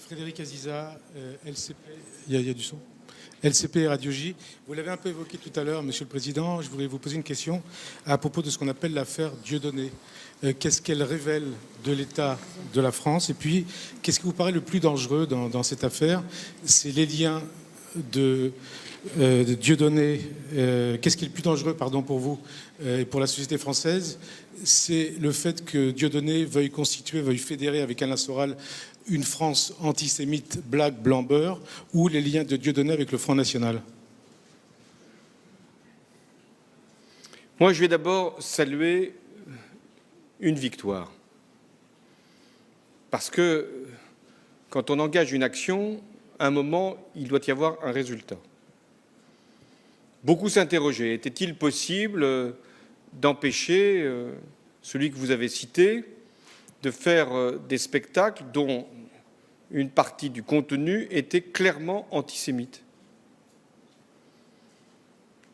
Frédéric Aziza, LCP, il y a du son. LCP et Radio J. Vous l'avez un peu évoqué tout à l'heure, Monsieur le Président. Je voudrais vous poser une question à propos de ce qu'on appelle l'affaire Dieudonné. Qu'est-ce qu'elle révèle de l'état de la France? Et puis, qu'est-ce qui vous paraît le plus dangereux dans cette affaire? C'est les liens de Dieudonné. Qu'est-ce qui est le plus dangereux, pardon, pour vous et pour la société française? C'est le fait que Dieudonné veuille fédérer avec Alain Soral une France antisémite, black, blanc, beurre, ou les liens de Dieudonné avec le Front National? Moi, je vais d'abord saluer une victoire. Parce que quand on engage une action, à un moment, il doit y avoir un résultat. Beaucoup s'interrogeaient. Était-il possible d'empêcher celui que vous avez cité de faire des spectacles dont une partie du contenu était clairement antisémite?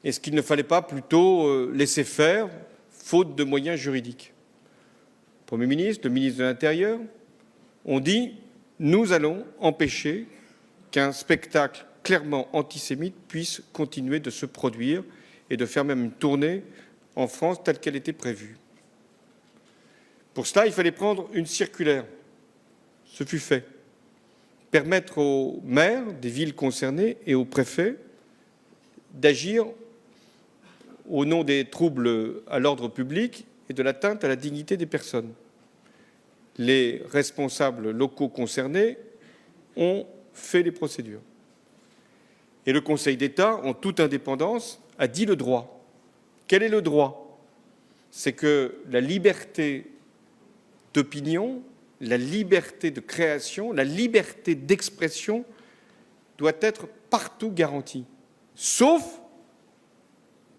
Est-ce qu'il ne fallait pas plutôt laisser faire, faute de moyens juridiques? Le Premier ministre, le ministre de l'Intérieur ont dit « Nous allons empêcher qu'un spectacle clairement antisémite puisse continuer de se produire et de faire même une tournée en France telle qu'elle était prévue. » Pour cela, il fallait prendre une circulaire. Ce fut fait. Permettre aux maires des villes concernées et aux préfets d'agir au nom des troubles à l'ordre public et de l'atteinte à la dignité des personnes. Les responsables locaux concernés ont fait les procédures. Et le Conseil d'État, en toute indépendance, a dit le droit. Quel est le droit? C'est que la liberté d'opinion, la liberté de création, la liberté d'expression doit être partout garantie, sauf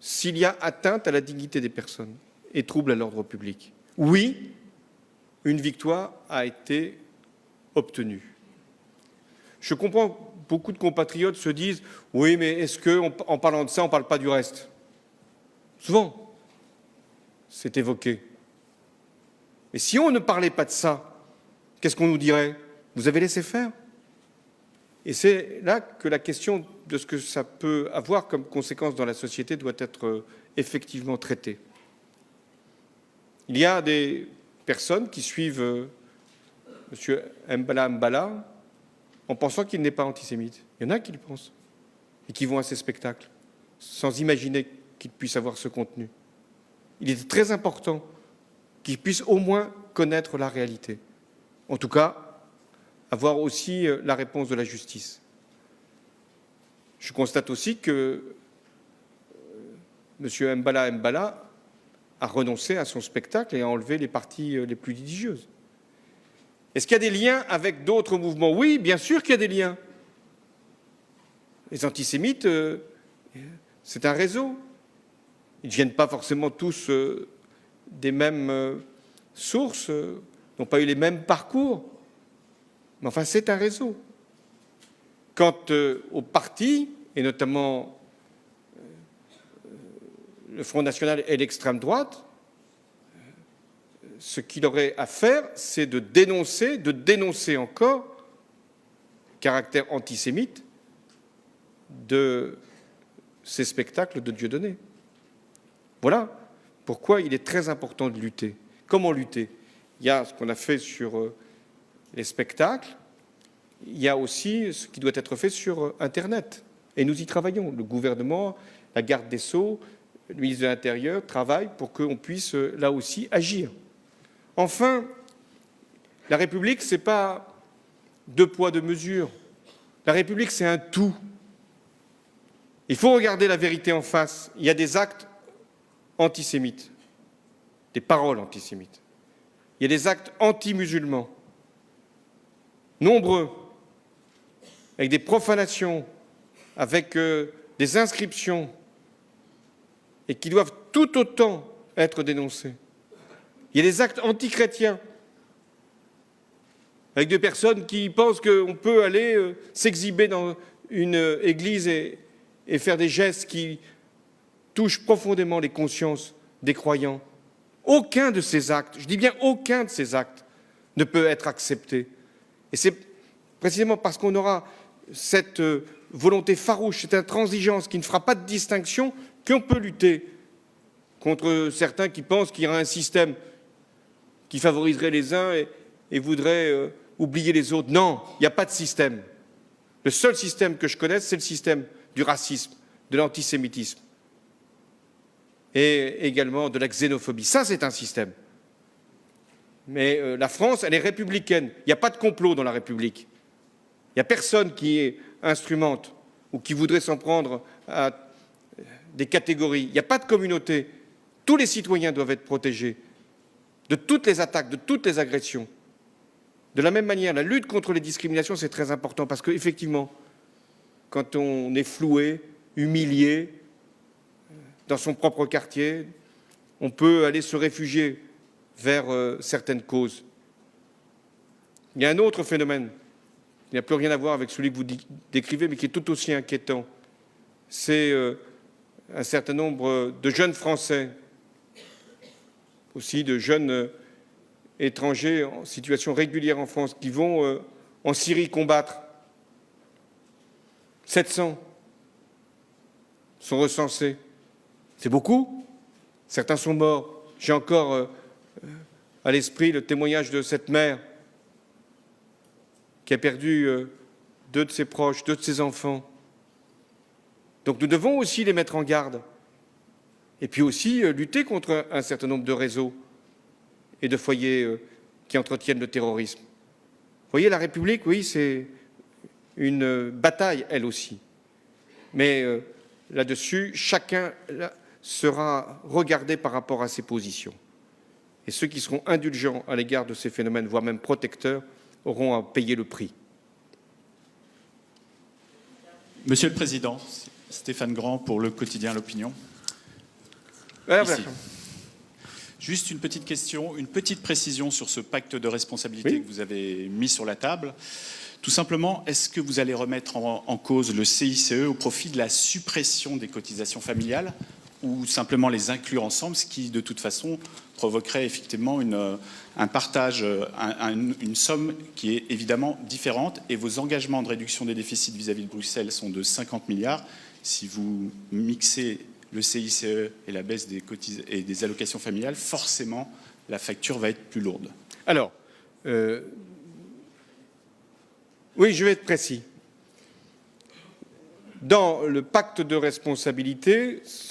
s'il y a atteinte à la dignité des personnes et trouble à l'ordre public. Oui, une victoire a été obtenue. Je comprends, beaucoup de compatriotes se disent « Oui, mais est-ce qu'en parlant de ça, on ne parle pas du reste ?» Souvent, c'est évoqué. Et si on ne parlait pas de ça, qu'est-ce qu'on nous dirait? Vous avez laissé faire. Et c'est là que la question de ce que ça peut avoir comme conséquence dans la société doit être effectivement traitée. Il y a des personnes qui suivent M. Mbala en pensant qu'il n'est pas antisémite. Il y en a qui le pensent et qui vont à ces spectacles sans imaginer qu'il puisse avoir ce contenu. Il est très important qu'ils puissent au moins connaître la réalité. En tout cas, avoir aussi la réponse de la justice. Je constate aussi que M. Mbala a renoncé à son spectacle et a enlevé les parties les plus litigieuses. Est-ce qu'il y a des liens avec d'autres mouvements? Oui, bien sûr qu'il y a des liens. Les antisémites, c'est un réseau. Ils ne viennent pas forcément tous des mêmes sources, n'ont pas eu les mêmes parcours. Mais enfin, c'est un réseau. Quant aux partis, et notamment le Front National et l'extrême droite, ce qu'il aurait à faire, c'est de dénoncer encore le caractère antisémite de ces spectacles de Dieudonné. Voilà pourquoi il est très important de lutter. Comment lutter? Il y a ce qu'on a fait sur les spectacles, il y a aussi ce qui doit être fait sur Internet. Et nous y travaillons. Le gouvernement, la garde des Sceaux, le ministre de l'Intérieur travaillent pour qu'on puisse là aussi agir. Enfin, la République, ce n'est pas deux poids, deux mesures. La République, c'est un tout. Il faut regarder la vérité en face. Il y a des actes antisémites, des paroles antisémites. Il y a des actes anti-musulmans, nombreux, avec des profanations, avec des inscriptions, et qui doivent tout autant être dénoncés. Il y a des actes antichrétiens, avec des personnes qui pensent qu'on peut aller s'exhiber dans une église et faire des gestes qui touchent profondément les consciences des croyants. Aucun de ces actes, je dis bien aucun de ces actes, ne peut être accepté. Et c'est précisément parce qu'on aura cette volonté farouche, cette intransigeance qui ne fera pas de distinction, qu'on peut lutter contre certains qui pensent qu'il y aura un système qui favoriserait les uns et voudrait oublier les autres. Non, il n'y a pas de système. Le seul système que je connaisse, c'est le système du racisme, de l'antisémitisme et également de la xénophobie. Ça, c'est un système. Mais la France, elle est républicaine. Il n'y a pas de complot dans la République. Il n'y a personne qui est instrumente ou qui voudrait s'en prendre à des catégories. Il n'y a pas de communauté. Tous les citoyens doivent être protégés de toutes les attaques, de toutes les agressions. De la même manière, la lutte contre les discriminations, c'est très important parce qu'effectivement, quand on est floué, humilié dans son propre quartier, on peut aller se réfugier vers certaines causes. Il y a un autre phénomène qui n'a plus rien à voir avec celui que vous décrivez, mais qui est tout aussi inquiétant. C'est un certain nombre de jeunes Français, aussi de jeunes étrangers en situation régulière en France, qui vont en Syrie combattre. 700 sont recensés. C'est beaucoup. Certains sont morts. J'ai encore à l'esprit le témoignage de cette mère qui a perdu 2 de ses proches, 2 de ses enfants. Donc nous devons aussi les mettre en garde. Et puis aussi lutter contre un certain nombre de réseaux et de foyers qui entretiennent le terrorisme. Vous voyez, la République, oui, c'est une bataille, elle aussi. Mais là-dessus, chacun sera regardé par rapport à ses positions. Et ceux qui seront indulgents à l'égard de ces phénomènes, voire même protecteurs, auront à payer le prix. Monsieur le Président, Stéphane Grand pour le quotidien L'Opinion. Voilà. Juste une petite question, une petite précision sur ce pacte de responsabilité que vous avez mis sur la table. Tout simplement, est-ce que vous allez remettre en cause le CICE au profit de la suppression des cotisations familiales ou simplement les inclure ensemble, ce qui, de toute façon, provoquerait effectivement un partage, une somme qui est évidemment différente. Et vos engagements de réduction des déficits vis-à-vis de Bruxelles sont de 50 milliards. Si vous mixez le CICE et la baisse et des allocations familiales, forcément, la facture va être plus lourde. Alors, oui, je vais être précis. Dans le pacte de responsabilité,